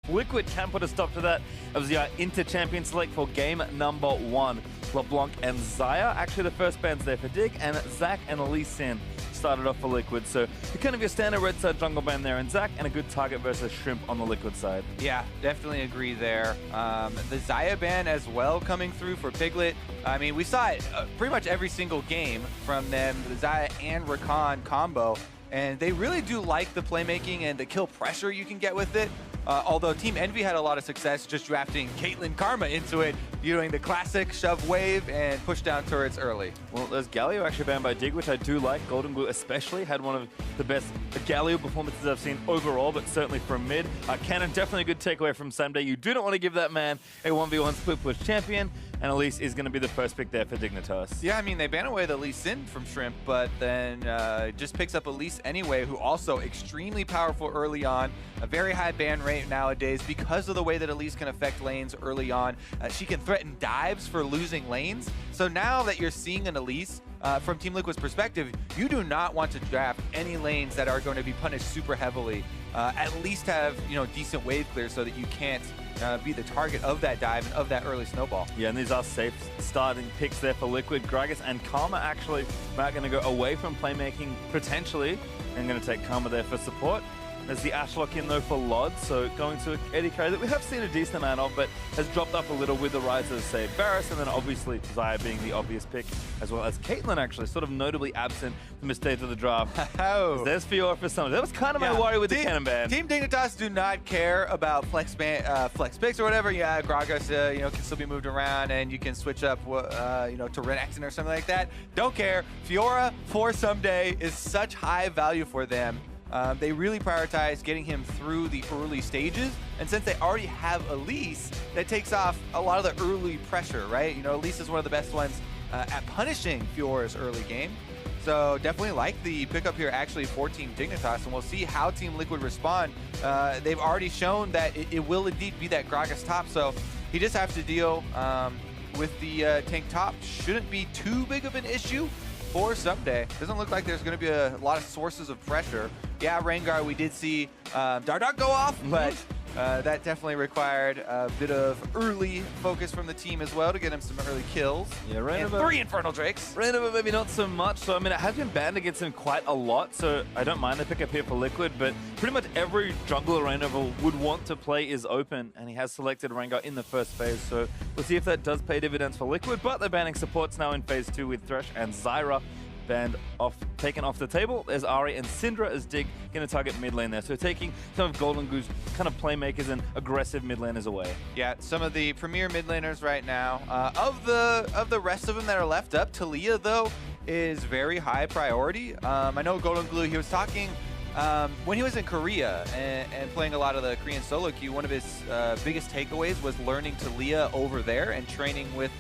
Liquid can put a stop to that. It was the inter-champion select for game number 1. LeBlanc and Zaya, actually the first bans there for Dig, and Zach and Lee Sin started off for Liquid. So you're kind of your standard red side jungle ban there, and Zach, and a good target versus Shrimp on the Liquid side. Yeah, definitely agree there. The Zaya ban as well coming through for Piglet. I mean, we saw it pretty much every single game from them, the Zaya and Rakan combo, and they really do like the playmaking and the kill pressure you can get with it. Although Team Envy had a lot of success just drafting Caitlyn Karma into it, doing the classic shove wave and push down turrets early. Well, there's Galio actually banned by Dig, which I do like. Golden Glue especially had one of the best Galio performances I've seen overall, but certainly from mid. Cannon, definitely a good takeaway from Samday. You do not want to give that man a 1v1 split push champion, and Elise is going to be the first pick there for Dignitas. Yeah, I mean, they ban away the Lee Sin from Shrimp, but then just picks up Elise anyway, who also extremely powerful early on. A very high ban rate nowadays because of the way that Elise can affect lanes early on. She can threaten dives for losing lanes. So now that you're seeing an Elise, from Team Liquid's perspective, you do not want to draft any lanes that are going to be punished super heavily. At least have, decent wave clear so that you can't be the target of that dive and of that early snowball. Yeah, and these are safe starting picks there for Liquid. Gragas and Karma actually are going to go away from playmaking potentially, and going to take Karma there for support. There's the Ashlock in though for Lod, so going to Eddie carry that we have seen a decent amount of, but has dropped up a little with the rise of, say, Varus, and then obviously Zaya being the obvious pick, as well as Caitlyn actually, sort of notably absent from the stage of the draft. Oh. There's Fiora for some. That was kind of my worry with the Cannon ban. Team Dignitas do not care about flex picks or whatever. Yeah, Gragas, can still be moved around, and you can switch up, to Renekton or something like that. Don't care. Fiora for someday is such high value for them. They really prioritize getting him through the early stages, and since they already have Elise, that takes off a lot of the early pressure, right? Elise is one of the best ones at punishing Fiora's early game. So definitely like the pickup here actually for Team Dignitas, and we'll see how Team Liquid respond. They've already shown that it will indeed be that Gragas top, so he just has to deal with the tank top. Shouldn't be too big of an issue for someday. Doesn't look like there's going to be a lot of sources of pressure. Yeah, Rengar, we did see Dardoch go off, but that definitely required a bit of early focus from the team as well to get him some early kills. Yeah, and 3 Infernal Drakes. Rainbow maybe not so much, so I mean it has been banned against him quite a lot, so I don't mind the pickup here for Liquid, but pretty much every jungler Rainbow would want to play is open, and he has selected Rengar in the first phase, so we'll see if that does pay dividends for Liquid, but they're banning supports now in phase 2 with Thresh and Zyra taken off the table. There's Ahri and Syndra as Dig going to target mid lane there. So taking some of Golden Glue's kind of playmakers and aggressive mid laners away. Yeah, some of the premier mid laners right now. Of the rest of them that are left up, Taliyah though is very high priority. I know Golden Glue, he was talking when he was in Korea and playing a lot of the Korean solo queue, one of his biggest takeaways was learning Taliyah over there and training with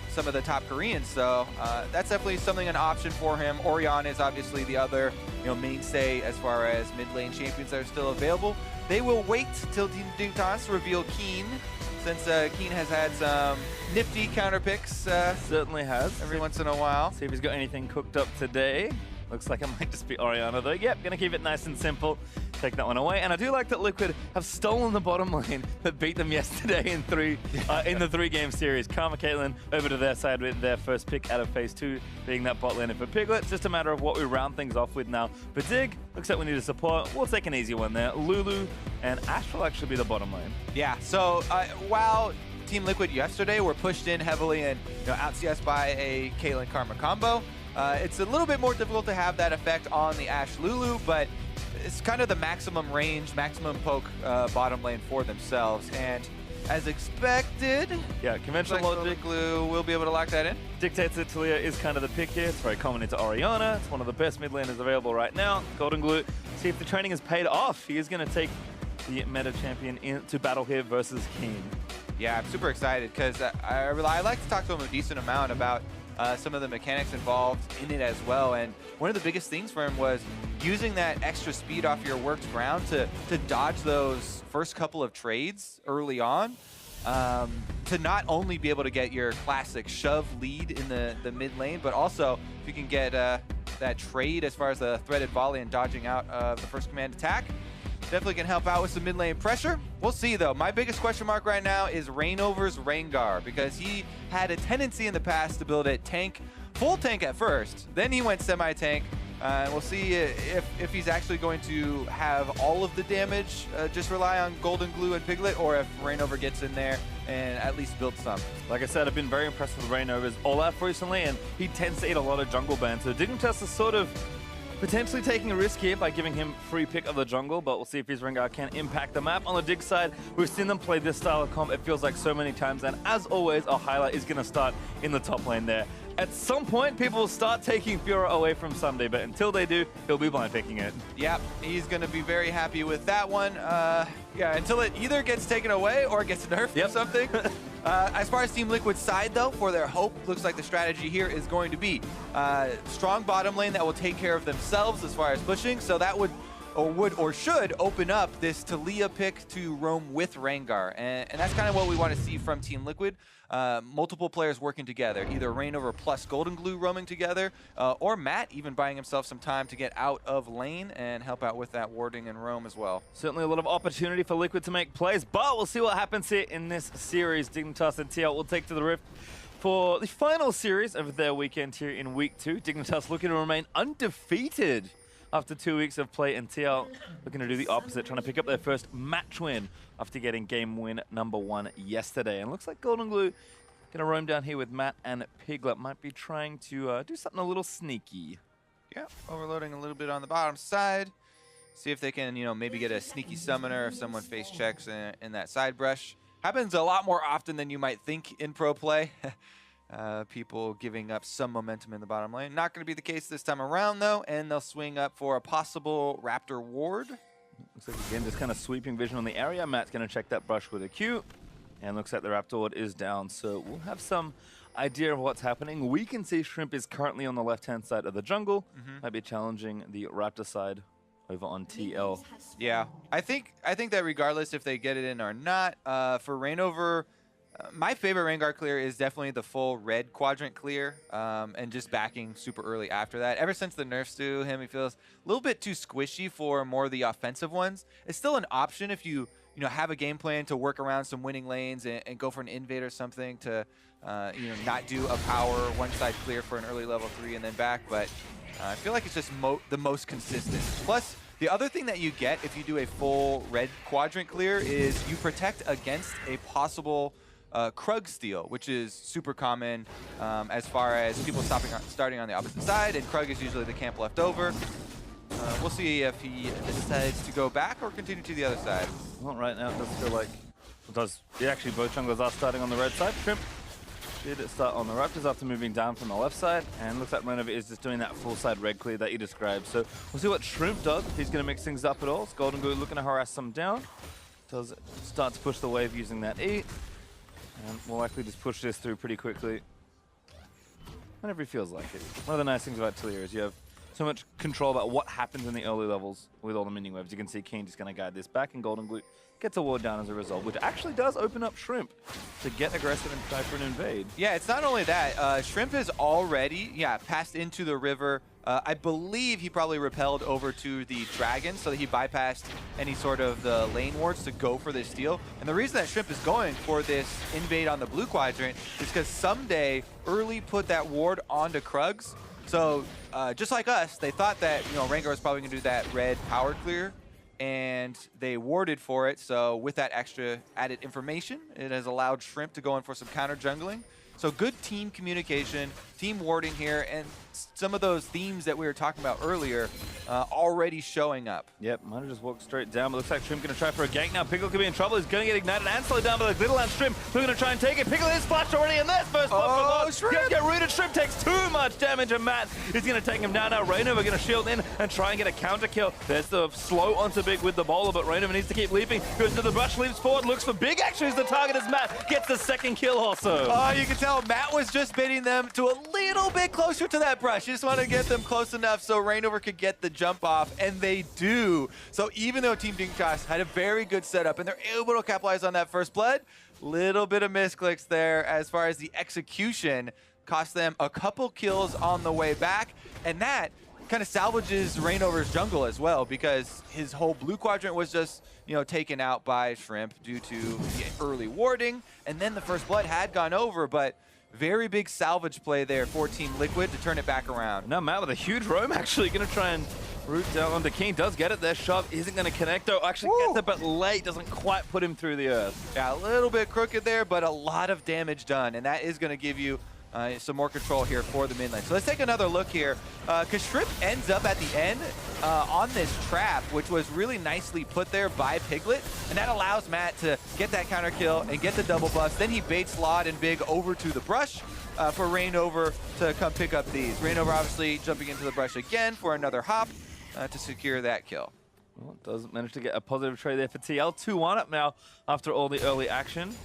some of the top Koreans, so that's definitely an option for him. Orion is obviously the other mainstay as far as mid lane champions that are still available. They will wait till Team Dignitas reveal Keen, since Keen has had some nifty counter picks. Certainly has. Every once in a while. See if he's got anything cooked up today. Looks like it might just be Oriana though. Yep, gonna keep it nice and simple. Take that one away. And I do like that Liquid have stolen the bottom lane that beat them yesterday in the 3-game series. Karma Caitlyn over to their side with their first pick out of phase 2, being that bot lane. And for Piglet, it's just a matter of what we round things off with now. For Dig, looks like we need a support. We'll take an easy one there. Lulu and Ash will actually be the bottom lane. Yeah, so while Team Liquid yesterday were pushed in heavily and out CS by a Caitlyn Karma combo, it's a little bit more difficult to have that effect on the Ashe Lulu, but it's kind of the maximum range, maximum poke bottom lane for themselves. And as expected, yeah, conventional logic Glue will be able to lock that in. Dictates that Taliyah is kind of the pick here. It's very common into Oriana. It's one of the best mid laners available right now. Golden Glue, see if the training has paid off. He is going to take the meta champion into battle here versus Keen. Yeah, I'm super excited because I like to talk to him a decent amount about some of the mechanics involved in it as well. And one of the biggest things for him was using that extra speed off your worked ground to dodge those first couple of trades early on, to not only be able to get your classic shove lead in the mid lane, but also if you can get that trade as far as the threaded volley and dodging out of the first command attack, definitely can help out with some mid lane pressure. We'll see though. My biggest question mark right now is Reignover's Rengar, because he had a tendency in the past to build it full tank at first, then he went semi-tank. We'll see if he's actually going to have all of the damage, just rely on Golden Glue and Piglet, or if Reignover gets in there and at least builds some. Like I said, I've been very impressed with Reignover's Olaf recently, and he tends to eat a lot of jungle bans. So Dignitas is sort of potentially taking a risk here by giving him free pick of the jungle, but we'll see if his Rengar can impact the map. On the Dig side, we've seen them play this style of comp, it feels like so many times, and as always, our highlight is going to start in the top lane there. At some point, people will start taking Fiora away from Sunday, but until they do, he'll be blind picking it. Yep, he's going to be very happy with that one. Yeah, until it either gets taken away or gets nerfed or something. As far as Team Liquid's side, though, for their hope, looks like the strategy here is going to be strong bottom lane that will take care of themselves as far as pushing. So that would or should open up this Talia pick to roam with Rengar. And that's kind of what we want to see from Team Liquid. Multiple players working together, either Reignover plus Golden Glue roaming together, or Matt even buying himself some time to get out of lane and help out with that warding and roam as well. Certainly a lot of opportunity for Liquid to make plays, but we'll see what happens here in this series. Dignitas and TL will take to the Rift for the final series of their weekend here in Week 2. Dignitas looking to remain undefeated after 2 weeks of play, and TL looking to do the opposite, trying to pick up their first match win after getting game win #1 yesterday. And looks like Golden Glue going to roam down here with Matt and Piglet. Might be trying to do something a little sneaky. Yeah, overloading a little bit on the bottom side. See if they can, maybe get a sneaky summoner if someone face checks in that side brush. Happens a lot more often than you might think in pro play. People giving up some momentum in the bottom lane. Not going to be the case this time around, though, and they'll swing up for a possible Raptor ward. Looks like, again, just kind of sweeping vision on the area. Matt's going to check that brush with a Q, and looks like the Raptor ward is down, so we'll have some idea of what's happening. We can see Shrimp is currently on the left-hand side of the jungle. Might be challenging the Raptor side over on TL. Yeah, I think that regardless if they get it in or not, for Reignover, my favorite Rengar clear is definitely the full red quadrant clear, and just backing super early after that. Ever since the nerfs to him, he feels a little bit too squishy for more of the offensive ones. It's still an option if you have a game plan to work around some winning lanes and go for an invade or something to not do a power one side clear for an early level 3 and then back. But I feel like it's just the most consistent. Plus, the other thing that you get if you do a full red quadrant clear is you protect against a possible Krug steal, which is super common as far as people starting on the opposite side, and Krug is usually the camp left over. We'll see if he decides to go back or continue to the other side. Well, right now it does feel like actually both junglers are starting on the red side. Shrimp did start on the Raptors after moving down from the left side, and looks like Reignover is just doing that full side red clear that you described. So we'll see what Shrimp does, if he's going to mix things up at all. Golden Glue looking to harass some down. Does start to push the wave using that E. And we'll likely just push this through pretty quickly whenever he feels like it. One of the nice things about Talia is you have so much control about what happens in the early levels with all the minion waves. You can see Keen just going to guide this back, and Golden Glue gets a ward down as a result, which actually does open up Shrimp to get aggressive and try for an invade. Yeah, it's not only that. Shrimp is already, passed into the river. I believe he probably repelled over to the dragon so that he bypassed any sort of the lane wards to go for this steal. And the reason that Shrimp is going for this invade on the blue quadrant is because someday early put that ward onto Krugs. So just like us, they thought that Rengar was probably going to do that red power clear, and they warded for it. So with that extra added information, it has allowed Shrimp to go in for some counter jungling. So good team communication, team warding here, and some of those themes that we were talking about earlier already showing up. Yep, might have just walked straight down, but looks like Shrimp going to try for a gank now. Piglet could be in trouble. He's going to get ignited and slowed down by the Glitter Land. Shrimp looking to try and take it. Piglet is splashed already, and there's first blood for God. Get rooted. Shrimp takes too much damage, and Matt is going to take him down now. Reignover going to shield in and try and get a counter kill. There's the slow onto Big with the bowler, but Reignover needs to keep leaping. Goes to the brush, leaps forward, looks for Big. Actually, is the target as Matt gets the second kill also. Oh, you can tell Matt was just baiting them to a little bit closer to that brush. You just want to get them close enough so Reignover could get the jump off, and they do. So even though Team Dignitas had a very good setup and they're able to capitalize on that first blood, little bit of misclicks there as far as the execution cost them a couple kills on the way back, and that kind of salvages Reignover's jungle as well, because his whole blue quadrant was just, taken out by Shrimp due to the early warding, and then the first blood had gone over, but very big salvage play there for Team Liquid to turn it back around. Now Matt with a huge roam, actually going to try and root down onto King. Does get it there. Shove isn't going to connect, though. Actually gets it, but late. Doesn't quite put him through the earth. Yeah, a little bit crooked there, but a lot of damage done, and that is going to give you some more control here for the mid lane. So let's take another look here, because Shrimp ends up at the end on this trap, which was really nicely put there by Piglet, and that allows Matt to get that counter kill and get the double buffs. Then he baits Lod and Big over to the brush for Reignover to come pick up these. Reignover obviously jumping into the brush again for another hop to secure that kill. Well, does manage to get a positive trade there for TL. 2-1 up now after all the early action.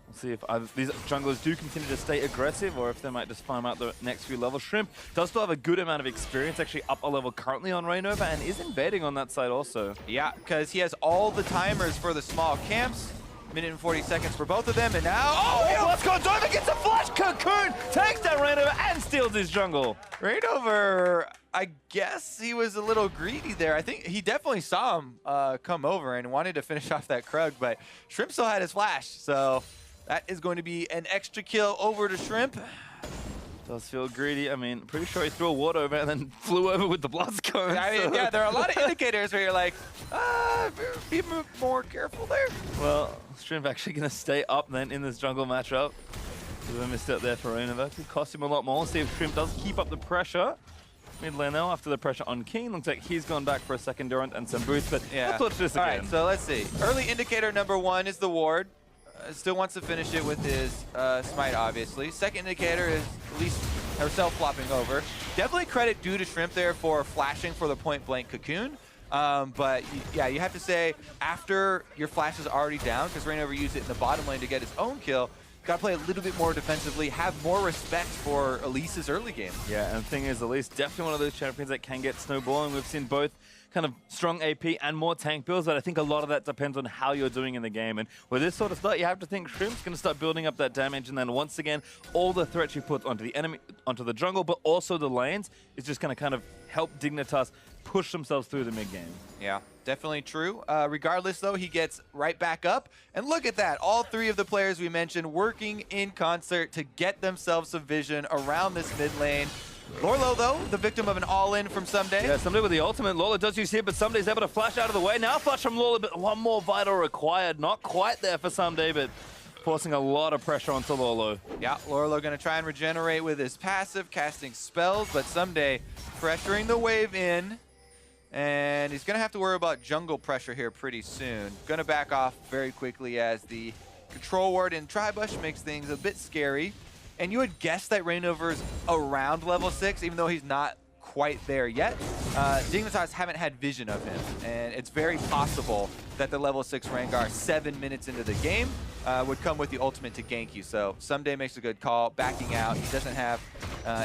We'll see if these junglers do continue to stay aggressive or if they might just farm out the next few levels. Shrimp does still have a good amount of experience, actually up a level currently on Reignover, and is embedding on that side also. Yeah, because he has all the timers for the small camps. Minute and 40 seconds for both of them, and now... Oh, let's go! Dova gets a flash! Cocoon takes down Reignover and steals his jungle. Reignover, I guess he was a little greedy there. I think he definitely saw him come over and wanted to finish off that Krug, but Shrimp still had his flash, so that is going to be an extra kill over to Shrimp. Does feel greedy. I mean, pretty sure he threw a ward over and then flew over with the blast cone. I mean, yeah, there are a lot of indicators where you're like, be more careful there. Well, Shrimp actually going to stay up then in this jungle matchup. I missed it there for Reignover. Could cost him a lot more. See if Shrimp does keep up the pressure. Mid lane now after the pressure on King. Looks like he's gone back for a second Durant and some boost, but yeah. let's watch this again. All right, so let's see. Early indicator number 1 is the ward. Still wants to finish it with his smite, obviously. Second indicator is at least herself flopping over. Definitely credit due to Shrimp there for flashing for the point-blank cocoon. But yeah, you have to say, after your flash is already down, because Reignover used it in the bottom lane to get his own kill, got to play a little bit more defensively, have more respect for Elise's early game. Yeah, and the thing is, Elise definitely one of those champions that can get snowballing. We've seen both kind of strong AP and more tank builds, but I think a lot of that depends on how you're doing in the game. And with this sort of stuff, you have to think Shrimp's going to start building up that damage, and then once again, all the threats you put onto the enemy, onto the jungle, but also the lanes, is just going to kind of help Dignitas push themselves through the mid game. Yeah, definitely true. Regardless, though, he gets right back up. And look at that. All 3 of the players we mentioned working in concert to get themselves some vision around this mid lane. Lorlo, though, the victim of an all-in from Someday. Yeah, Someday with the ultimate. Lola does use here, but Someday's able to flash out of the way. Now flash from Lola, but one more vital required. Not quite there for Someday, but forcing a lot of pressure onto Lolo. Yeah, Lorlo going to try and regenerate with his passive, casting spells, but Someday pressuring the wave in. And he's going to have to worry about jungle pressure here pretty soon. Going to back off very quickly as the control ward in Tribush makes things a bit scary. And you would guess that Reignover's around level 6, even though he's not quite there yet. Dignitas haven't had vision of him, and it's very possible that the level 6 Rengar 7 minutes into the game would come with the ultimate to gank you. So Someday makes a good call, backing out. He doesn't have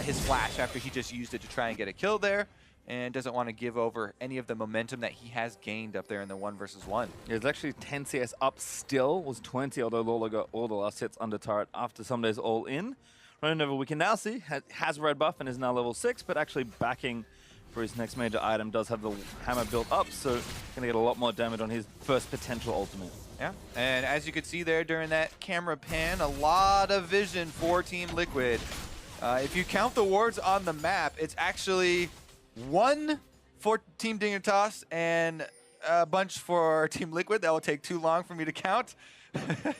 his flash after he just used it to try and get a kill there, and doesn't want to give over any of the momentum that he has gained up there in the 1 versus 1. Yeah, it's actually 10 CS up still, was 20, although Lola got all the last hits under turret after Someday's all in. Reignover, we can now see, has red buff and is now level 6, but actually backing for his next major item, does have the hammer built up, so going to get a lot more damage on his first potential ultimate. Yeah, and as you could see there during that camera pan, a lot of vision for Team Liquid. If you count the wards on the map, it's actually 1 for Team Dignitas and a bunch for Team Liquid. That will take too long for me to count.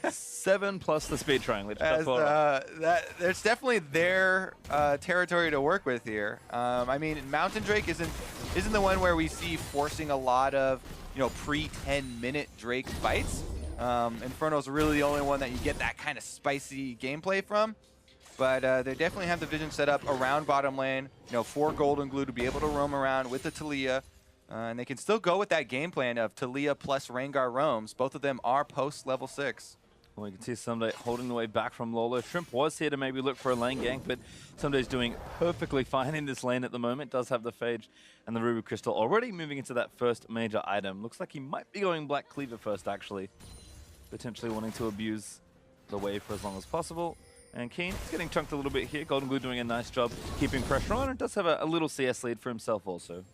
7 plus the speed triangle. There's definitely their territory to work with here. I mean, Mountain Drake isn't the one where we see forcing a lot of pre-10-minute Drake fights. Inferno's really the only one that you get that kind of spicy gameplay from. But they definitely have the vision set up around bottom lane. 4 Golden Glue to be able to roam around with the Taliyah. And they can still go with that game plan of Taliyah plus Rengar roams. Both of them are post level 6. Well, you can see Someday holding the way back from Lola. Shrimp was here to maybe look for a lane gank, but Someday's doing perfectly fine in this lane at the moment. Does have the Phage and the Ruby Crystal already moving into that first major item. Looks like he might be going Black Cleaver first, actually. Potentially wanting to abuse the wave for as long as possible. And Keen is getting chunked a little bit here. Golden Glue doing a nice job keeping pressure on, and does have a little CS lead for himself also.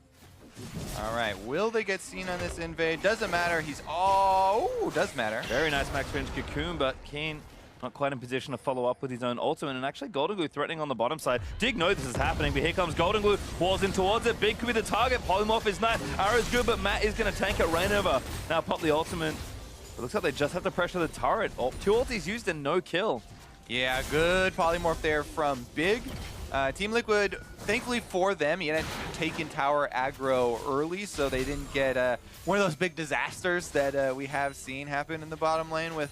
All right, will they get seen on this invade? Doesn't matter. He's all... Ooh, does matter. Very nice max range Cocoon, but Keen not quite in position to follow up with his own ultimate, and actually Golden Glue threatening on the bottom side. Dig knows this is happening, but here comes Golden Glue, walls in towards it. Big could be the target. Polymorph is nice. Arrow's good, but Matt is going to tank it. Rainover now pop the ultimate. It looks like they just have to pressure the turret. Oh, 2 ultis used and no kill. Yeah, good polymorph there from Big. Team Liquid, thankfully for them, he hadn't taken tower aggro early, so they didn't get one of those big disasters that we have seen happen in the bottom lane with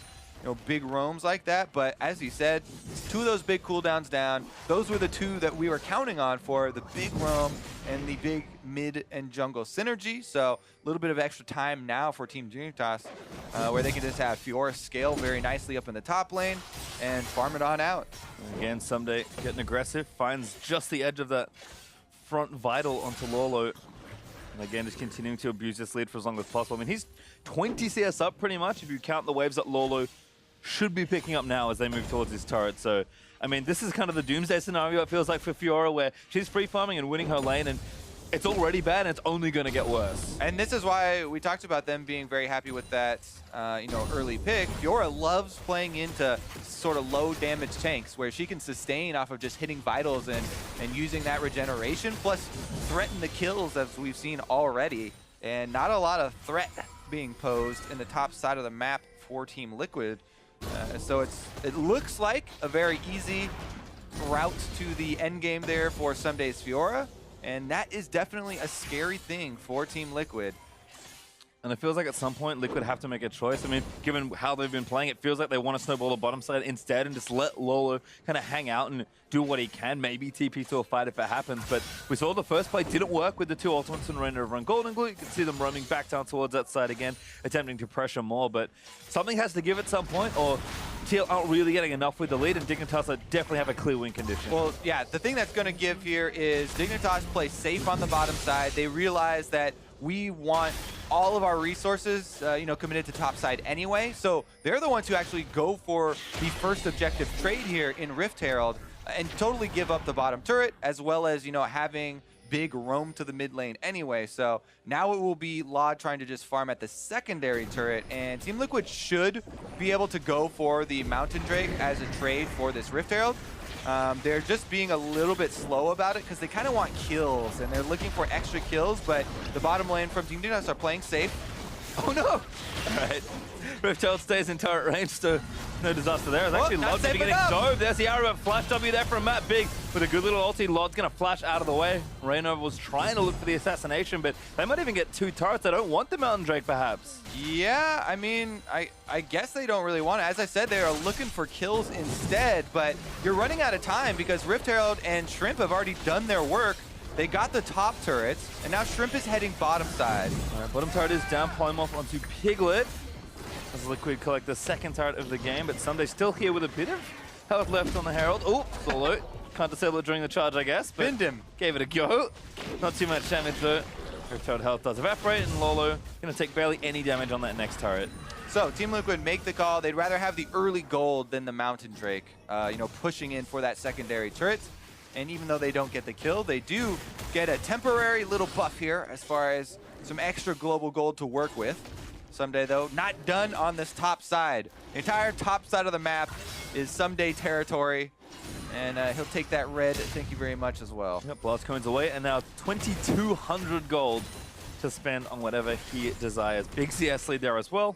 big roams like that. But as you said, 2 of those big cooldowns down. Those were the 2 that we were counting on for the big roam and the big mid and jungle synergy. So a little bit of extra time now for Team Dignitas, where they can just have Fiora scale very nicely up in the top lane and farm it on out. Again, Someday getting aggressive, finds just the edge of that front vital onto Lolo. And again, just continuing to abuse this lead for as long as possible. I mean, he's 20 CS up pretty much if you count the waves that Lolo should be picking up now as they move towards his turret. So, I mean, this is kind of the doomsday scenario, it feels like, for Fiora, where she's free farming and winning her lane, and it's already bad and it's only going to get worse. And this is why we talked about them being very happy with that early pick. Fiora loves playing into sort of low damage tanks where she can sustain off of just hitting vitals and using that regeneration, plus threaten the kills as we've seen already. And not a lot of threat being posed in the top side of the map for Team Liquid. So it looks like a very easy route to the end game there for Someday's Fiora. And that is definitely a scary thing for Team Liquid. And it feels like at some point Liquid have to make a choice. I mean, given how they've been playing, it feels like they want to snowball the bottom side instead and just let Lolo kind of hang out and do what he can, maybe TP to a fight if it happens. But we saw the first play didn't work with the 2 ultimates and Rainover and Golden Glue. You can see them roaming back down towards that side again, attempting to pressure more. But something has to give at some point, or TL aren't really getting enough with the lead, and Dignitas definitely have a clear win condition. Well, yeah, the thing that's going to give here is Dignitas play safe on the bottom side. They realize that we want all of our resources, committed to top side anyway. So they're the ones who actually go for the first objective trade here in Rift Herald and totally give up the bottom turret, as well as, having Big roam to the mid lane anyway. So now it will be Laud trying to just farm at the secondary turret, and Team Liquid should be able to go for the Mountain Drake as a trade for this Rift Herald. They're just being a little bit slow about it because they kind of want kills and they're looking for extra kills, but the bottom lane from Team Dignitas are playing safe. Oh no! All right. Rift Herald stays in turret range, so no disaster there. It's actually Lod getting dove. There's the arrow, flash W there from Matt Big with a good little ulti. Lod's going to flash out of the way. Rainover was trying to look for the assassination, but they might even get 2 turrets. They don't want the Mountain Drake, perhaps. Yeah, I mean, I guess they don't really want it. As I said, they are looking for kills instead, but you're running out of time because Rift Herald and Shrimp have already done their work. They got the top turrets, and now Shrimp is heading bottom side. All right, bottom turret is down, polymorph onto Piglet. As Liquid collect the second turret of the game, but Someday still here with a bit of health left on the Herald. Oh, solo. Can't disable it during the charge, I guess. But Binned him. Gave it a go. Not too much damage though. Rift Herald health does evaporate, and Lolo going to take barely any damage on that next turret. So Team Liquid make the call. They'd rather have the early gold than the Mountain Drake, pushing in for that secondary turret. And even though they don't get the kill, they do get a temporary little buff here as far as some extra global gold to work with. Someday, though, not done on this top side. The entire top side of the map is Someday territory, and he'll take that red, thank you very much, as well. Yep, blast coins away, and now 2,200 gold to spend on whatever he desires. Big CS lead there as well.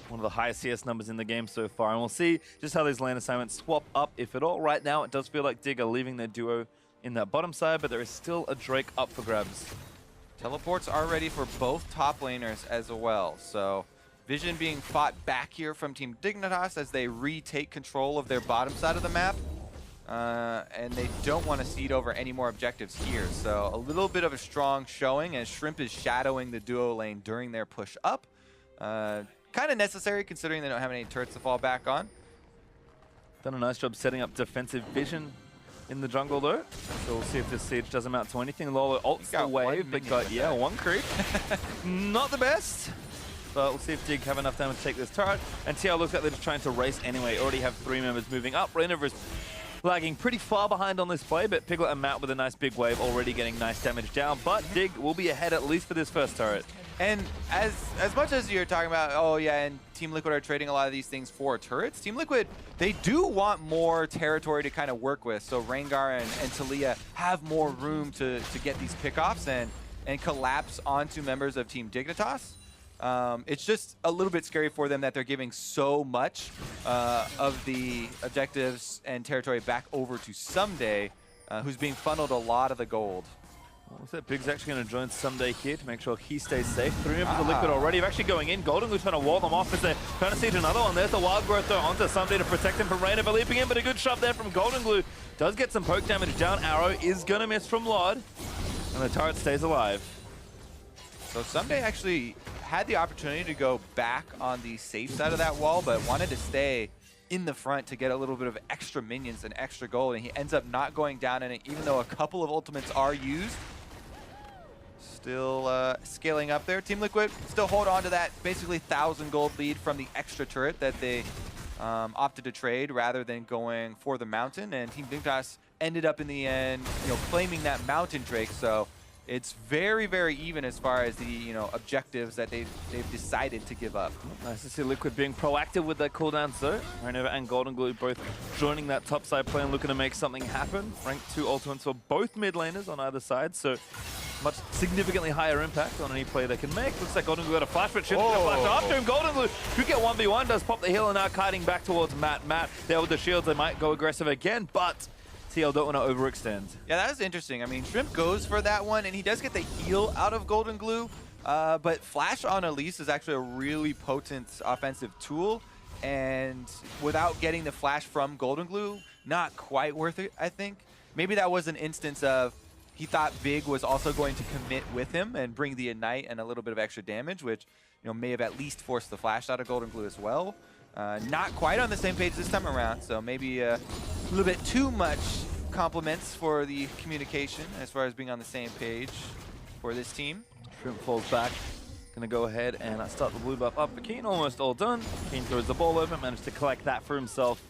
One of the highest CS numbers in the game so far, and we'll see just how these lane assignments swap up, if at all. Right now, it does feel like Dig are leaving their duo in that bottom side, but there is still a Drake up for grabs. Teleports are ready for both top laners as well. So Vision being fought back here from Team Dignitas as they retake control of their bottom side of the map. And they don't want to cede over any more objectives here. So a little bit of a strong showing as Shrimp is shadowing the duo lane during their push up. Kind of necessary considering they don't have any turrets to fall back on. Done a nice job setting up defensive vision in the jungle though. So we'll see if this siege does amount to anything. Lolo ults the wave, but got, one creep. Not the best. but we'll see if Dig have enough damage to take this turret. And TL looks like they're just trying to race anyway. Already have 3 members moving up. Rainover is lagging pretty far behind on this play, but Piglet and Matt with a nice big wave already getting nice damage down. But Dig will be ahead at least for this first turret. And as much as you're talking about, oh yeah, and Team Liquid are trading a lot of these things for turrets, Team Liquid, they do want more territory to kind of work with. So Rengar and Talia have more room to get these pickoffs and collapse onto members of Team Dignitas. It's just a little bit scary for them that they're giving so much of the objectives and territory back over to Someday, who's being funneled a lot of the gold. What's that? Big's actually going to join Someday here to make sure he stays safe. 3 members of Liquid already. They're actually going in. Golden Glue's trying to wall them off as they're trying to siege another one. There's the Wild Growth though onto Someday to protect him from Rainover leaping in, but a good shove there from Golden Glue. Does get some poke damage down. Arrow is going to miss from Lod, and the turret stays alive. So Someday actually had the opportunity to go back on the safe side of that wall, but wanted to stay in the front to get a little bit of extra minions and extra gold, and he ends up not going down in it, even though a couple of ultimates are used. Still scaling up there. Team Liquid still hold on to that basically 1,000 gold lead from the extra turret that they opted to trade rather than going for the mountain, and Team Dignitas ended up in the end, claiming that mountain Drake. So it's very, very even as far as the objectives that they've decided to give up. Nice to see Liquid being proactive with their cooldowns though. Rainover and Golden Glue both joining that top side play and looking to make something happen. Rank 2 ultimates for both mid laners on either side, so much significantly higher impact on any play they can make. Looks like Golden Glue got a flash, but shouldn't have flashed after him. Golden Glue could get 1v1, does pop the heal, and now kiting back towards Matt. Matt there with the shields, they might go aggressive again, but TL don't want to overextend. Yeah, that was interesting. I mean, Shrimp goes for that one, and he does get the heal out of Golden Glue, but Flash on Elise is actually a really potent offensive tool, and without getting the Flash from Golden Glue, not quite worth it, I think. Maybe that was an instance of he thought Big was also going to commit with him and bring the Ignite and a little bit of extra damage, which may have at least forced the Flash out of Golden Glue as well. Not quite on the same page this time around, so maybe a little bit too much compliments for the communication as far as being on the same page for this team. Shrimp falls back. Going to go ahead and start the blue buff up for Keen. Almost all done. Keen throws the ball over, managed to collect that for himself.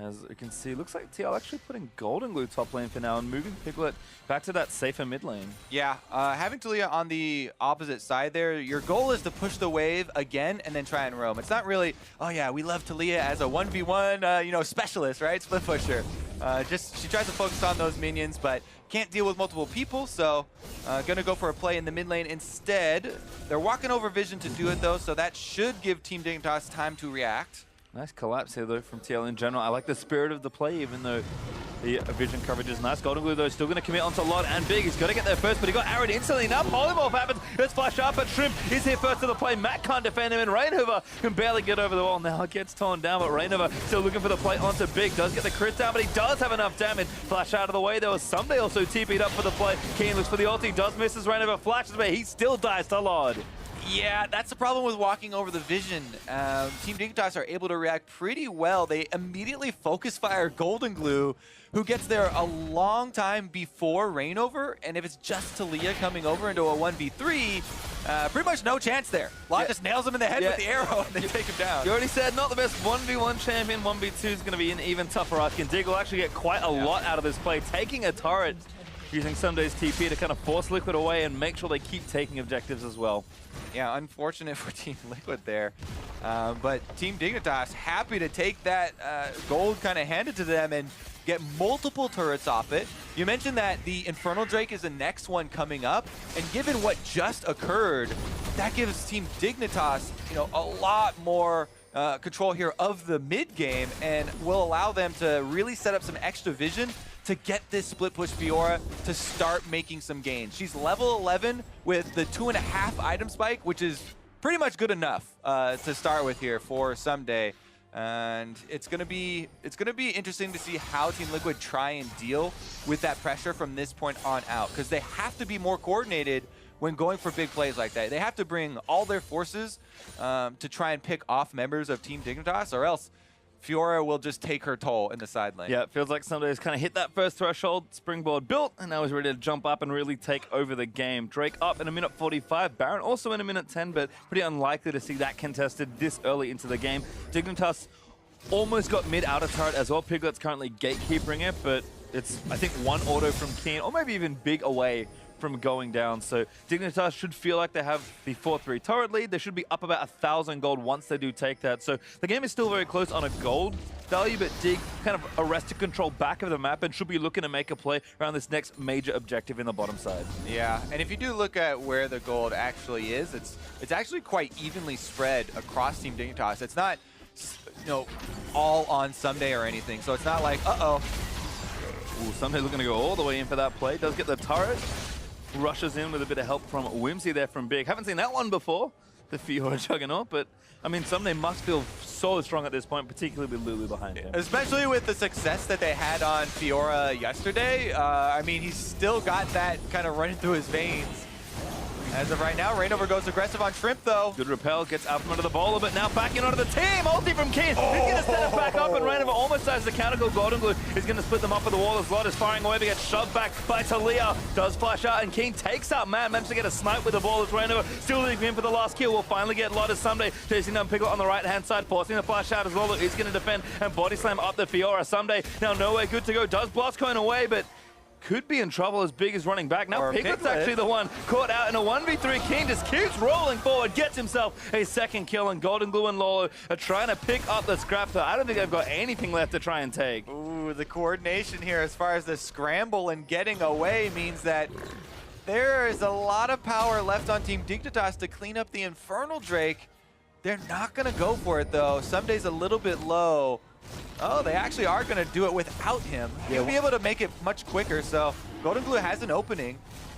As you can see, looks like TL actually putting Golden Glue top lane for now and moving Piglet back to that safer mid lane. Yeah, having Talia on the opposite side there, your goal is to push the wave again and then try and roam. It's not really, oh yeah, we love Talia as a 1v1 specialist, right? Split pusher. She tries to focus on those minions, but can't deal with multiple people, so gonna go for a play in the mid lane instead. They're walking over Vision to do it though, so that should give Team Dignitas time to react. Nice collapse here, though, from TL in general. I like the spirit of the play, even though the vision coverage is nice. Golden Glue, though, still going to commit onto Lod and Big. He's got to get there first, but he got arrowed instantly. Now Polymorph happens. It's flash up, but Shrimp is here first to the play. Matt can't defend him, and Rainover can barely get over the wall. Now it gets torn down, but Rainover still looking for the play onto Big. Does get the crit down, but he does have enough damage. Flash out of the way. There was Someday also TP'd up for the play. Keen looks for the ulti. Does miss as Rainover flashes, but he still dies to Lod. Yeah, that's the problem with walking over the Vision. Team Dignitas are able to react pretty well. They immediately focus fire Golden Glue, who gets there a long time before Rainover, and if it's just Talia coming over into a 1v3, pretty much no chance there. Lod just nails him in the head with the arrow, and they take him down. You already said not the best 1v1 champion. 1v2 is going to be an even tougher ask, and Dig will actually get quite a lot out of this play, taking a turret, using Sunday's TP to kind of force Liquid away and make sure they keep taking objectives as well. Yeah, unfortunate for Team Liquid there. But Team Dignitas happy to take that gold kind of handed to them and get multiple turrets off it. You mentioned that the Infernal Drake is the next one coming up, and given what just occurred, that gives Team Dignitas, a lot more control here of the mid game and will allow them to really set up some extra vision to get this split push Fiora to start making some gains. She's level 11 with the 2.5 item spike, which is pretty much good enough to start with here for Someday. And it's gonna be interesting to see how Team Liquid try and deal with that pressure from this point on out, because they have to be more coordinated when going for big plays like that. They have to bring all their forces to try and pick off members of Team Dignitas, or else Fiora will just take her toll in the side lane. Yeah, it feels like Sunday's kind of hit that first threshold, springboard built, and now he's ready to jump up and really take over the game. Drake up in a minute 45, Baron also in a minute 10, but pretty unlikely to see that contested this early into the game. Dignitas almost got mid outer turret as well. Piglet's currently gatekeeping it, but it's, I think, one auto from Keen, or maybe even Big away from going down. So Dignitas should feel like they have the 4-3 turret lead. They should be up about 1,000 gold once they do take that. So the game is still very close on a gold value, but Dig kind of arrested control back of the map and should be looking to make a play around this next major objective in the bottom side. Yeah, and if you do look at where the gold actually is, it's actually quite evenly spread across Team Dignitas. It's not, you know, all on Someday or anything. So it's not like, uh-oh. Ooh, Someday looking to go all the way in for that play. Does get the turret. Rushes in with a bit of help from Whimsy there from Big. Haven't seen that one before, the Fiora Juggernaut, but I mean, Someday must feel so strong at this point, particularly with Lulu behind him. Especially with the success that they had on Fiora yesterday. I mean, he's still got that kind of running through his veins. As of right now, Rainover goes aggressive on Shrimp, though. Good repel, gets out from under the bowler, but now back in onto the team. Ulti from Keen. He's going to set it back up, and Rainover almost has the counter goal. Golden Glue is going to split them up at the wall as Lot is firing away, but gets shoved back by Talia. Does flash out, and Keen takes out Man. Manages to get a snipe with the ball as Rainover still leaving him for the last kill. We'll finally get Lot as Someday chasing down Piglet on the right-hand side, forcing the flash out as well. He's going to defend and body slam up the Fiora. Someday now nowhere good to go. Does blast Cone away, but could be in trouble as Big is running back. Now Piglet's actually the one caught out in a 1v3. King just keeps rolling forward, gets himself a second kill, and Golden Glue and Lolo are trying to pick up the scrap, but I don't think they've got anything left to try and take. Ooh, the coordination here as far as the scramble and getting away means that there is a lot of power left on Team Dignitas to clean up the Infernal Drake. They're not going to go for it, though. Someday's a little bit low. Oh, they actually are going to do it without him. He'll be able to make it much quicker, so Golden Glue has an opening.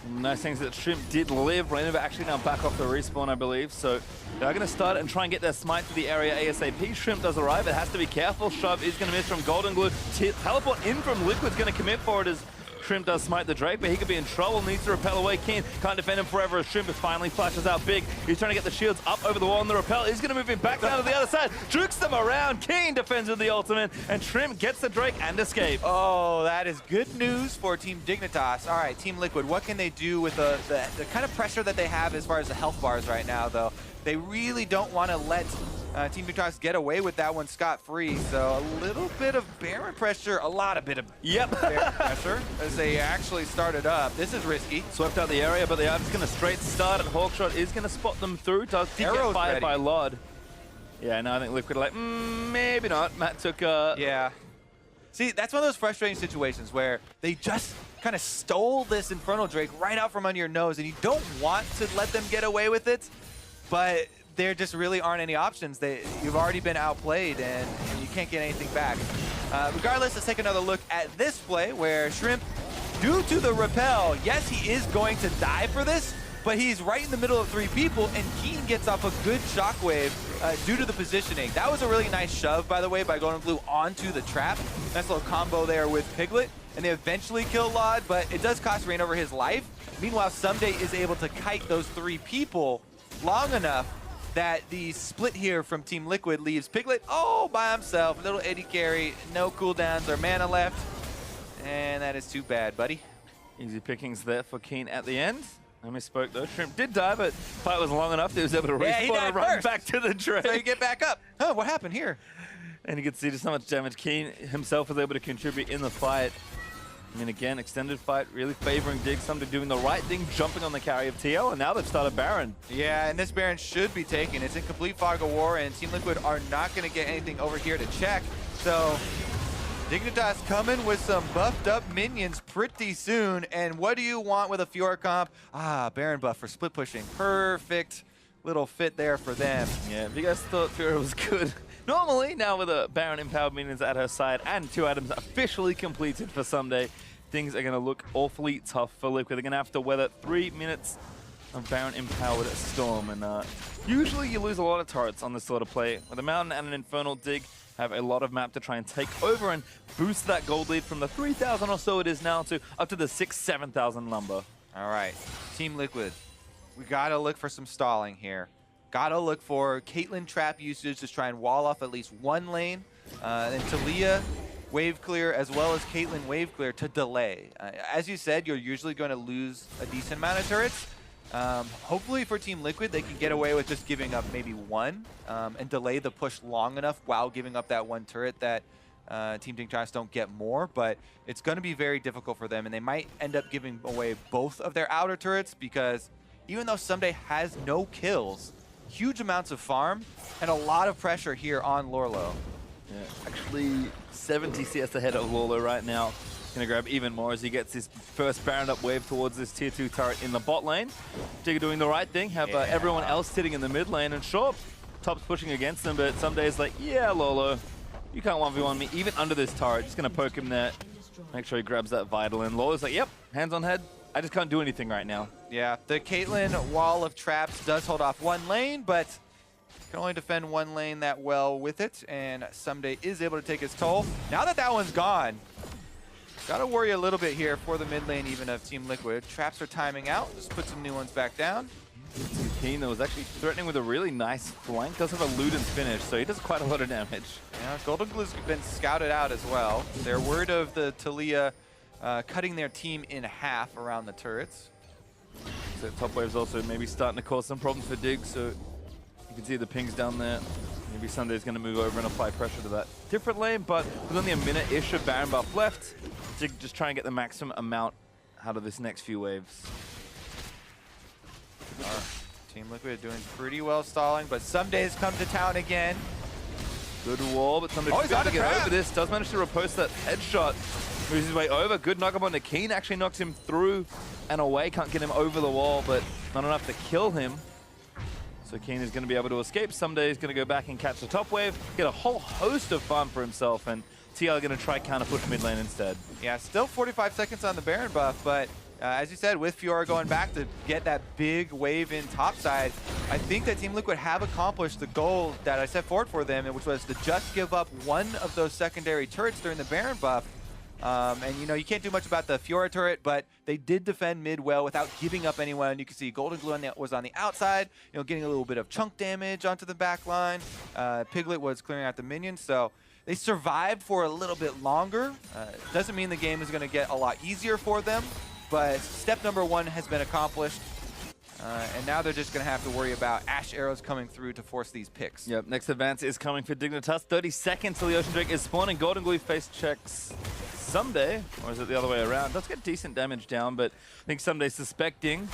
Nice things that Shrimp did live. Rainover actually now back off the respawn, I believe. So they're going to start and try and get their smite to the area ASAP. Shrimp does arrive. It has to be careful. Shove is going to miss from Golden Glue. Teleport in from Liquid's going to commit for it as Shrimp does smite the Drake, but he could be in trouble. Needs to repel away. Keen can't defend him forever as Shrimp finally flashes out Big. He's trying to get the shields up over the wall, and the repel is going to move him back down to the other side. Jukes them around. Keen defends with the ultimate, and Shrimp gets the Drake and escape. Oh, that is good news for Team Dignitas. All right, Team Liquid, what can they do with the kind of pressure that they have as far as the health bars right now, though? They really don't want to let Team Dignitas get away with that one scot-free. So a little bit of Baron pressure, a lot of bit of Baron pressure as they actually started up. This is risky. Swept out the area, but they are just going to straight start, and Hawkshot is going to spot them through. Does get fired by Lod. Yeah, no, I think Liquid are like, maybe not. Matt took Yeah. See, that's one of those frustrating situations where they just kind of stole this Infernal Drake right out from under your nose, and you don't want to let them get away with it, but there just really aren't any options. You've already been outplayed, and you can't get anything back. Regardless, let's take another look at this play where Shrimp, due to the repel, yes, he is going to die for this, but he's right in the middle of three people, and Keen gets off a good shockwave due to the positioning. That was a really nice shove, by the way, by Golden Glue onto the trap. Nice little combo there with Piglet, and they eventually kill Lod, but it does cost Rainover his life. Meanwhile, Someday is able to kite those three people long enough that the split here from Team Liquid leaves Piglet by himself. Little Eddie carry, no cooldowns or mana left. And that is too bad, buddy. Easy pickings there for Keen at the end. I misspoke though. Shrimp did die, but fight was long enough that he was able to respawn and run back to the Drake. So you get back up. Oh, what happened here? And you can see just how much damage Keen himself was able to contribute in the fight. I mean, again, extended fight, really favoring Dig. Someday doing the right thing, jumping on the carry of TL, and now they've started Baron. Yeah, and this Baron should be taken. It's in complete fog of war, and Team Liquid are not going to get anything over here to check. So Dignitas coming with some buffed up minions pretty soon. And what do you want with a Fiora comp? Baron buff for split pushing. Perfect little fit there for them. Yeah, if you guys thought Fiora was good, normally, now with a Baron empowered minions at her side and 2 items officially completed for Someday, things are going to look awfully tough for Liquid. They're going to have to weather 3 minutes of Baron empowered Storm, and usually you lose a lot of turrets on this sort of play. With a Mountain and an Infernal Dig, have a lot of map to try and take over and boost that gold lead from the 3,000 or so it is now to up to the 6,000-7,000 number. All right, Team Liquid, we got to look for some stalling here. Gotta look for Caitlyn trap usage to try and wall off at least one lane. And Talia wave clear as well as Caitlyn wave clear to delay. As you said, you're usually going to lose a decent amount of turrets. Hopefully for Team Liquid, they can get away with just giving up maybe one and delay the push long enough while giving up that one turret that Team Dignitas don't get more, but it's going to be very difficult for them, and they might end up giving away both of their outer turrets because even though Someday has no kills, huge amounts of farm and a lot of pressure here on Lorlo. Yeah, actually 70 CS ahead of Lorlo right now. Gonna grab even more as he gets his first Baron up wave towards this tier 2 turret in the bot lane. Digger doing the right thing, have everyone else sitting in the mid lane, and sure, Top's pushing against them, but Someday's like, yeah, Lolo, you can't 1v1 me, even under this turret. Just gonna poke him there, make sure he grabs that Vital, and Lolo's like, yep, hands on head, I just can't do anything right now. Yeah, the Caitlyn wall of traps does hold off one lane, but can only defend one lane that well with it, and Someday is able to take his toll. Now that that one's gone, gotta worry a little bit here for the mid lane even of Team Liquid. Traps are timing out, just put some new ones back down. Keen was actually threatening with a really nice flank, does have a Luden's finish, so he does quite a lot of damage. Yeah, Golden Glue's been scouted out as well. They're worried of the Talia cutting their team in half around the turrets. So top wave's also maybe starting to cause some problems for Dig, so you can see the pings down there. Maybe Sunday's going to move over and apply pressure to that different lane, but with only a minute-ish of Baron buff left, Dig just try and get the maximum amount out of this next few waves. Team Liquid doing pretty well stalling, but Someday's come to town again. Good wall, but Someday he's to get over this. Does manage to repost that headshot. Moves his way over. Good knock up on the Keen. Actually knocks him through and away. Can't get him over the wall, but not enough to kill him. So Keen is going to be able to escape. Someday is going to go back and catch the top wave, get a whole host of farm for himself, and TL going to try counter push mid lane instead. Yeah, still 45 seconds on the Baron buff, but as you said, with Fiora going back to get that big wave in topside, I think that Team Liquid have accomplished the goal that I set forward for them, which was to just give up one of those secondary turrets during the Baron buff. And you know, you can't do much about the Fiora turret, but they did defend mid well without giving up anyone. You can see Golden Glue was on the outside, you know, getting a little bit of chunk damage onto the back line. Piglet was clearing out the minions, so they survived for a little bit longer. Doesn't mean the game is going to get a lot easier for them, but step number one has been accomplished. And now they're just going to have to worry about Ash arrows coming through to force these picks. Yep, next advance is coming for Dignitas. 30 seconds till the Ocean Drake is spawning. Golden Glue face checks Someday, or is it the other way around? Does get decent damage down, but I think Someday suspecting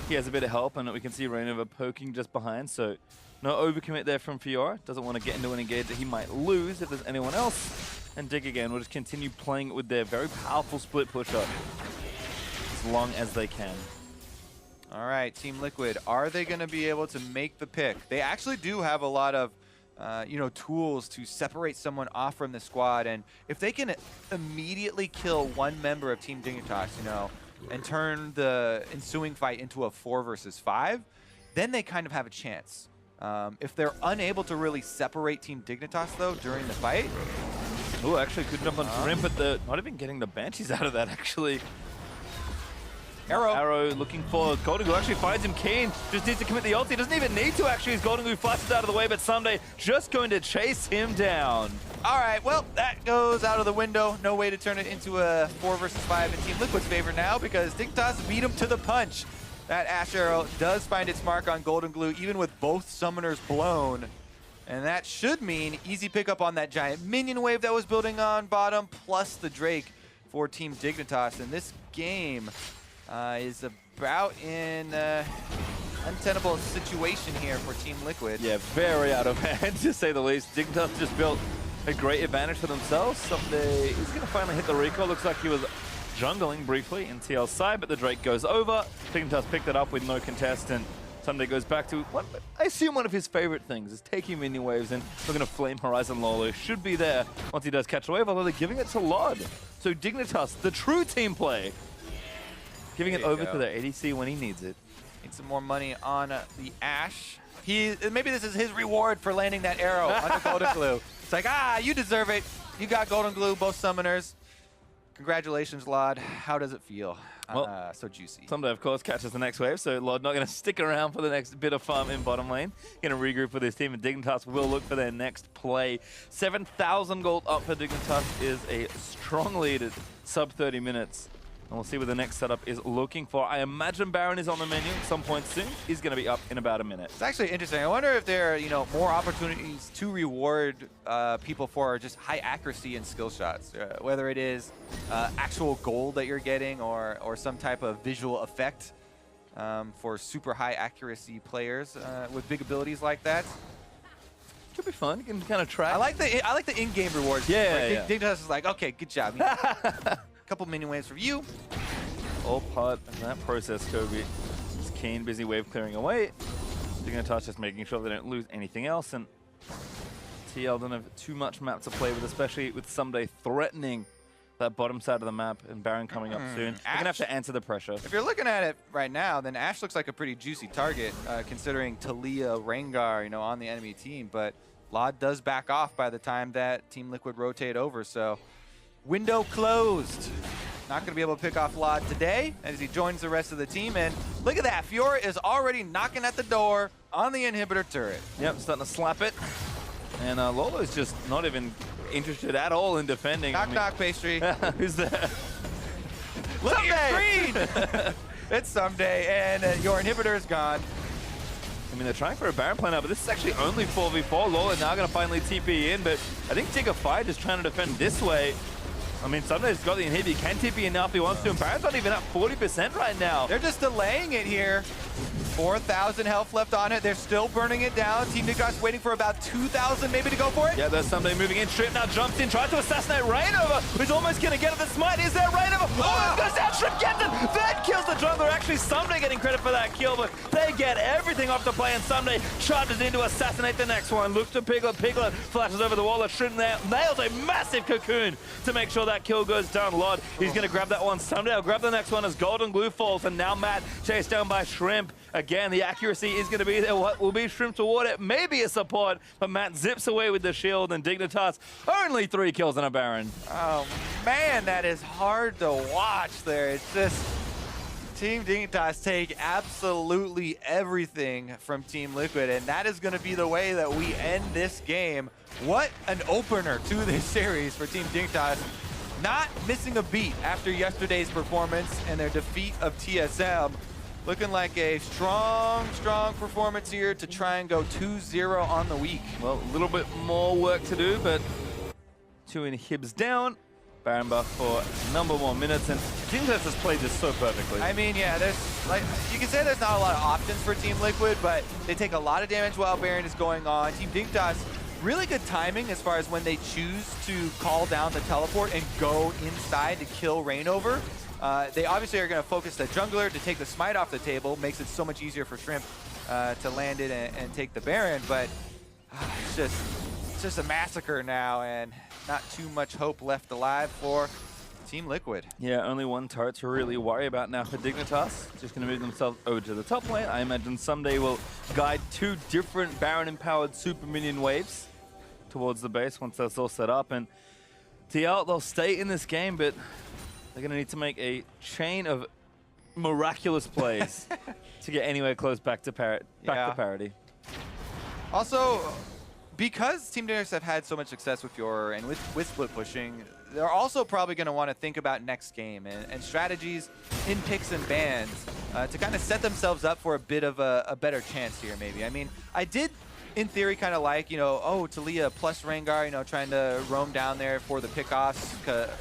he has a bit of help, and we can see Rainover poking just behind, so no overcommit there from Fiora. Doesn't want to get into an engage that he might lose if there's anyone else. And Dig again will just continue playing with their very powerful split push-up as long as they can. All right, Team Liquid, are they going to be able to make the pick? They actually do have a lot of you know, tools to separate someone off from the squad, and if they can immediately kill one member of Team Dignitas, you know, and turn the ensuing fight into a 4 versus 5, then they kind of have a chance. If they're unable to really separate Team Dignitas, though, during the fight... Oh, actually could jump on Shrimp, but not even getting the Banshees out of that, actually. Arrow looking for Golden Glue, actually finds him. Keen just needs to commit the ult. He doesn't even need to, actually. His Golden Glue flashes out of the way, but Someday just going to chase him down. All right, well, that goes out of the window. No way to turn it into a 4 versus 5 in Team Liquid's favor now, because Dignitas beat him to the punch. That Ash arrow does find its mark on Golden Glue, even with both summoners blown. And that should mean easy pickup on that giant minion wave that was building on bottom, plus the Drake for Team Dignitas. And this game is about in untenable situation here for Team Liquid. Yeah, very out of hand, to say the least. Dignitas just built a great advantage for themselves. Someday he's going to finally hit the recall. Looks like he was jungling briefly in TL's side, but the Drake goes over. Dignitas picked it up with no contest, and Someday goes back to what I assume one of his favorite things is taking minion waves and looking to flame Horizon Lolo. Should be there once he does catch a wave, although they're giving it to Lod. So Dignitas, the true team play, giving it over to their ADC when he needs it. Need some more money on the Ash. Maybe this is his reward for landing that arrow on the Golden Glue. It's like, you deserve it. You got Golden Glue, both summoners. Congratulations, Lod. How does it feel? Well, So juicy. Someday, of course, catches the next wave, so Lod not going to stick around for the next bit of fun in bottom lane. Going to regroup with his team, and Dignitas will look for their next play. 7,000 gold up for Dignitas is a strong lead at sub 30 minutes. And we'll see what the next setup is looking for. I imagine Baron is on the menu at some point soon. He's going to be up in about a minute. It's actually interesting. I wonder if there are, more opportunities to reward people for just high accuracy and skill shots, whether it is actual gold that you're getting or some type of visual effect for super high accuracy players with big abilities like that. Could be fun. You can kind of track. I like the in-game rewards. Yeah. Dignitas is like, okay, good job. Couple minion waves for you. All part of that process, Kobe. Just keen, busy wave clearing away. Dignitas just making sure they don't lose anything else, and TL don't have too much map to play with, especially with Someday threatening that bottom side of the map and Baron coming up soon. They're gonna have to answer the pressure. If you're looking at it right now, then Ashe looks like a pretty juicy target, considering Talia, Rengar, on the enemy team. But Lod does back off by the time that Team Liquid rotate over, so window closed. Not going to be able to pick off Lod today as he joins the rest of the team. And look at that. Fiora is already knocking at the door on the inhibitor turret. Yep, starting to slap it. And Lolo's just not even interested at all in defending. Knock, pastry. Who's there? Look at your screen! It's Someday, and your inhibitor is gone. I mean, they're trying for a Baron play now, but this is actually only 4v4. Lola now going to finally TP in, but I think Dignitas is trying to defend this way. I mean, Sunday's got the inhib. He can TP in now if he wants to, and Baron's not even at 40% right now. They're just delaying it here. 4,000 health left on it. They're still burning it down. Team Dignitas waiting for about 2,000 maybe to go for it. Yeah, there's Someday moving in. Shrimp now jumps in, tries to assassinate Rainover, who's almost going to get at the smite. Is there Rainover? Oh, it goes down. Shrimp gets it. That kills the jungler. Actually, Someday getting credit for that kill, but they get everything off the play, and Someday charges in to assassinate the next one. Looks to Piglet. Piglet flashes over the wall. Shrimp there nails a massive cocoon to make sure that kill goes down. Lod, he's going to grab that one. Someday will grab the next one as Golden Glue falls, and now Matt chased down by Shrimp. Again, the accuracy is going to be there. What will be Shrimp toward it? Maybe a support, but Matt zips away with the shield, and Dignitas only 3 kills on a Baron. Oh, man, that is hard to watch there. It's just Team Dignitas take absolutely everything from Team Liquid, and that is going to be the way that we end this game. What an opener to this series for Team Dignitas. Not missing a beat after yesterday's performance and their defeat of TSM. Looking like a strong performance here to try and go 2-0 on the week. Well, a little bit more work to do, but 2 inhibs down. Baron buff for a number more minutes, and Dignitas has played this so perfectly. I mean, yeah, you can say there's not a lot of options for Team Liquid, but they take a lot of damage while Baron is going on. Team Dignitas, really good timing as far as when they choose to call down the teleport and go inside to kill Rainover. They obviously are going to focus the jungler to take the smite off the table. Makes it so much easier for Shrimp to land it and take the Baron. But it's just a massacre now, and not too much hope left alive for Team Liquid. Yeah, only one turret to really worry about now for Dignitas. Just going to move themselves over to the top lane. I imagine Someday will guide 2 different Baron-empowered super minion waves towards the base once that's all set up. And TL, they'll stay in this game, but they're going to need to make a chain of miraculous plays to get anywhere close back to parity. Also, because Team Dignitas have had so much success with Fiora and with split pushing, they're also probably going to want to think about next game and strategies in picks and bans to kind of set themselves up for a bit of a better chance here, maybe. I mean, I did, in theory, kind of like, Talia plus Rengar, trying to roam down there for the pickoffs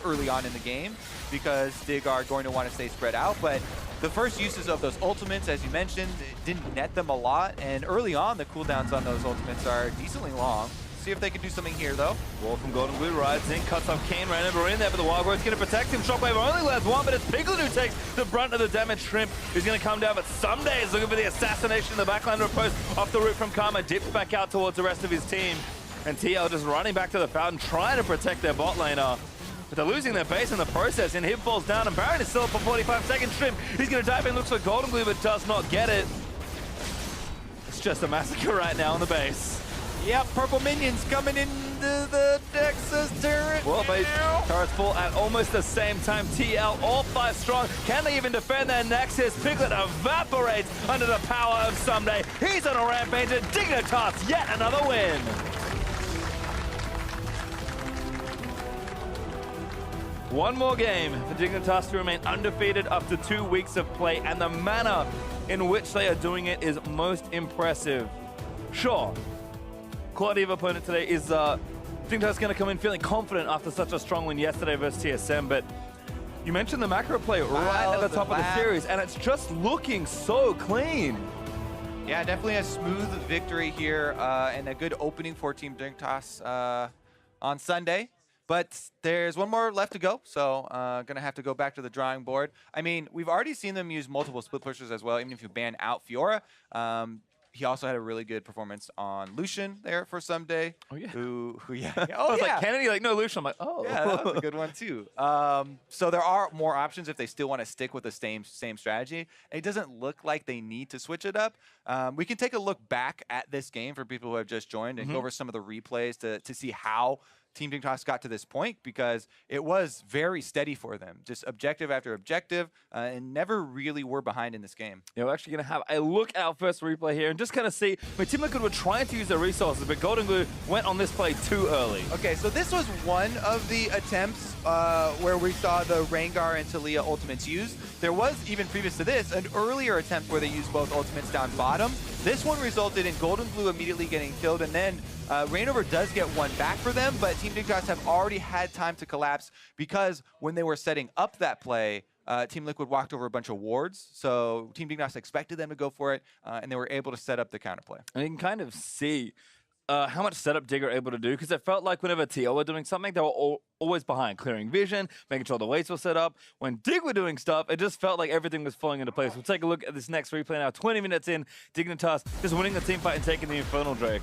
early on in the game, because Dig are going to want to stay spread out. But the first uses of those ultimates, as you mentioned, didn't net them a lot. And early on, the cooldowns on those ultimates are decently long. See if they can do something here, though. Wall from Golden Glue rides in, cuts off Kane, Rainover in there, but the Wild Growth's going to protect him. Shockwave only lands 1, but it's Piglet who takes the brunt of the damage. Shrimp is going to come down, but Someday is looking for the assassination in the backline riposte off the root from Karma. Dips back out towards the rest of his team. And TL just running back to the fountain, trying to protect their bot laner. But they're losing their base in the process. Inhib falls down, and Baron is still up for 45 seconds. Shrimp, he's going to dive in, looks for Golden Glue, but does not get it. It's just a massacre right now on the base. Yep, purple minions coming into the Nexus turret. Well, they turrets full at almost the same time. TL all 5 strong. Can they even defend their Nexus? Piglet evaporates under the power of Someday. He's on a rampage and Dignitas yet another win. One more game for Dignitas to remain undefeated after 2 weeks of play, and the manner in which they are doing it is most impressive. Sure, quality of opponent today is Dignitas going to come in feeling confident after such a strong win yesterday versus TSM, but you mentioned the macro play right at the top of the series, and it's just looking so clean. Yeah, definitely a smooth victory here and a good opening for Team Dignitas on Sunday. But there's one more left to go, so going to have to go back to the drawing board. I mean, we've already seen them use multiple split pushers as well, even if you ban out Fiora. He also had a really good performance on Lucian there for Someday. Oh, yeah. Yeah. I was like, Kennedy, like, no, Lucian. I'm like, oh. Yeah, that was a good one, too. So there are more options if they still want to stick with the same strategy. It doesn't look like they need to switch it up. We can take a look back at this game for people who have just joined and go over some of the replays to see how Team Dignitas got to this point, because it was very steady for them, just objective after objective, and never really were behind in this game. Yeah, we're actually going to have a look at our first replay here and just kind of see where Team Liquid were trying to use their resources, but Golden Glue went on this play too early. Okay, so this was one of the attempts where we saw the Rengar and Talia ultimates used. There was, even previous to this, an earlier attempt where they used both ultimates down bottom. This one resulted in Golden Glue immediately getting killed, and then Reignover does get one back for them, but Team Dignitas have already had time to collapse because when they were setting up that play, Team Liquid walked over a bunch of wards, so Team Dignitas expected them to go for it, and they were able to set up the counterplay. And you can kind of see how much setup Dig are able to do, because it felt like whenever TL were doing something, they were always behind, clearing vision, making sure the waits were set up. When Dig were doing stuff, it just felt like everything was falling into place. We'll take a look at this next replay now. 20 minutes in, Dignitas just winning the team fight and taking the Infernal Drake.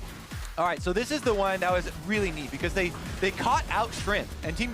All right, so this is the one that was really neat because they caught out Shrimp, and Team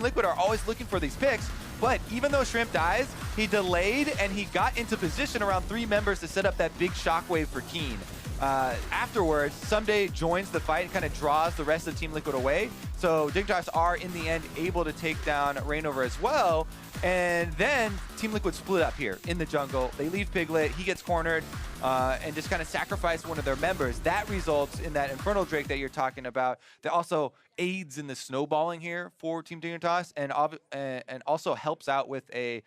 Liquid are always looking for these picks. But even though Shrimp dies, he delayed and he got into position around 3 members to set up that big shockwave for Keen. Afterwards, Someday joins the fight and kind of draws the rest of Team Liquid away. So Dignitas are, in the end, able to take down Reignover as well. And then Team Liquid split up here in the jungle. They leave Piglet, he gets cornered, and just kind of sacrifice one of their members. That results in that Infernal Drake that you're talking about. That also aids in the snowballing here for Team Dignitas, and also helps out with a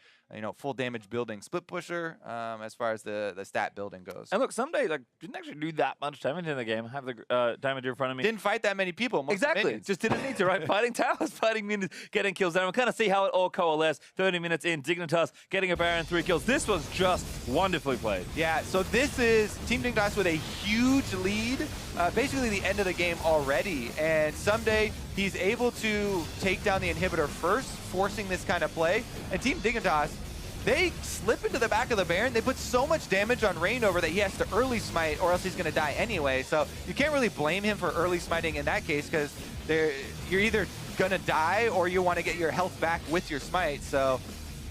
full damage building split pusher as far as the stat building goes. And look, Someday didn't actually do that much damage in the game. Have the damage in front of me. Didn't fight that many people. Exactly. Just didn't need to, right? Fighting towers, fighting minions, getting kills down. We'll kind of see how it all coalesced. 30 minutes in, Dignitas getting a Baron, 3 kills. This was just wonderfully played. Yeah, so this is Team Dignitas with a huge lead. Basically the end of the game already. And Someday, he's able to take down the inhibitor first, forcing this kind of play. And Team Dignitas, they slip into the back of the Baron. They put so much damage on Reignover that he has to early smite or else he's going to die anyway. So you can't really blame him for early smiting in that case because you're either going to die or you want to get your health back with your smite. So,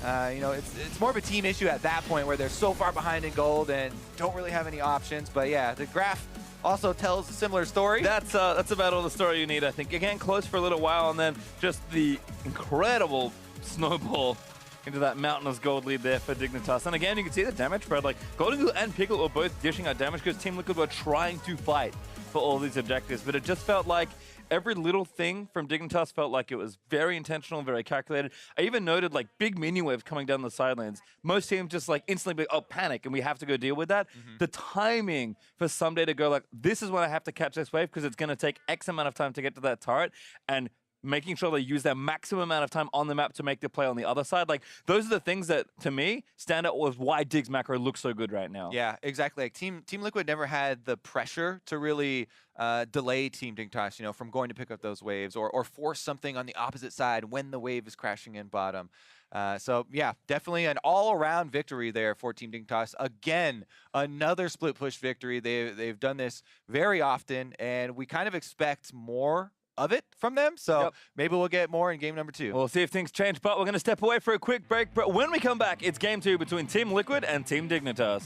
it's more of a team issue at that point where they're so far behind in gold and don't really have any options. But yeah, the graph also tells a similar story. That's about all the story you need, I think. Again, close for a little while, and then just the incredible snowball into that mountainous gold lead there for Dignitas. And again, you can see the damage spread. Like, Golden Glue and Piglet were both dishing out damage because Team Liquid were trying to fight for all these objectives. But it just felt like every little thing from Dignitas felt like it was very intentional, very calculated. I even noted like big minion waves coming down the sidelines. Most teams just like instantly be, oh, panic, and we have to go deal with that. The timing for Someday to go like, this is when I have to catch this wave because it's going to take X amount of time to get to that turret, and making sure they use their maximum amount of time on the map to make the play on the other side. Like, those are the things that, to me, stand out was why Dig's macro looks so good right now. Yeah, exactly. Like, Team Liquid never had the pressure to really delay Team Dignitas, from going to pick up those waves or force something on the opposite side when the wave is crashing in bottom. So, yeah, definitely an all-around victory there for Team Dignitas. Again, another split push victory. They've done this very often, and we kind of expect more of it from them, so maybe we'll get more in game number 2. We'll see if things change, but we're going to step away for a quick break. But when we come back, it's game 2 between Team Liquid and Team Dignitas.